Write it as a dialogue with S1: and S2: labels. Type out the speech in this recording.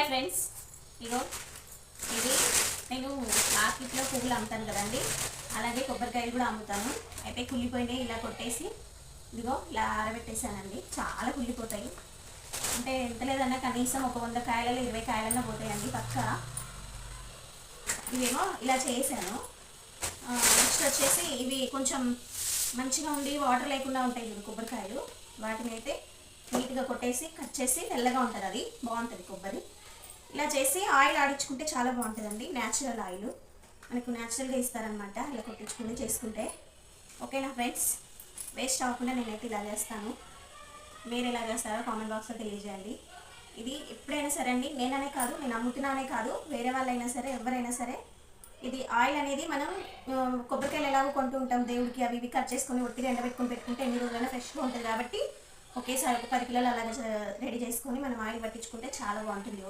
S1: Friends, ఇగో ఇది నేను మార్కెట్లో పువ్వులు అమ్ముతాను కదండి, అలాగే కొబ్బరికాయలు కూడా అమ్ముతాను. అయితే కుళ్ళిపోయినాయి ఇలా కొట్టేసి ఇదిగో ఇలా ఆరబెట్టేసానండి. చాలా కుళ్ళిపోతాయి, అంటే ఎంత లేదన్నా కనీసం ఒక 100 కాయలలో 20 కాయలన్నా పోతాయండి పక్క. ఇవేమో ఇలా చేసాను. నెక్స్ట్ వచ్చేసి ఇవి కొంచెం మంచిగా ఉండి వాటర్ లేకుండా ఉంటాయి చూడు కొబ్బరికాయలు, వాటిని అయితే నీట్గా కొట్టేసి కట్ చేసి తెల్లగా ఉంటుంది, అది బాగుంటుంది కొబ్బరి. ఇలా చేసి ఆయిల్ ఆడించుకుంటే చాలా బాగుంటుందండి. న్యాచురల్ ఆయిల్ మనకు న్యాచురల్గా ఇస్తారనమాట ఇలా కొట్టించుకుని చేసుకుంటే. ఓకేనా ఫ్రెండ్స్, వేస్ట్ అవ్వకుండా నేనైతే ఇలా చేస్తాను. మీరు ఎలా చేస్తారో కామెంట్ బాక్స్లో తెలియజేయండి. ఇది ఎప్పుడైనా సరే అండి, నేననే కాదు, నేను అమ్ముతున్నానే కాదు, వేరే వాళ్ళైనా సరే ఎవరైనా సరే ఇది ఆయిల్ అనేది మనం కొబ్బరికాయలు ఎలాగో కొంటూ ఉంటాం దేవుడికి, అవి ఇవి కట్ చేసుకొని ఒట్టిగా ఎండబెట్టుకొని పెట్టుకుంటే ఎన్ని రోజులైనా ఫ్రెష్గా ఉంటుంది. కాబట్టి ఒకేసారి ఒక 10 కిలోలు అలాగే రెడీ చేసుకొని మనం ఆయిల్ పట్టించుకుంటే చాలా బాగుంటుంది.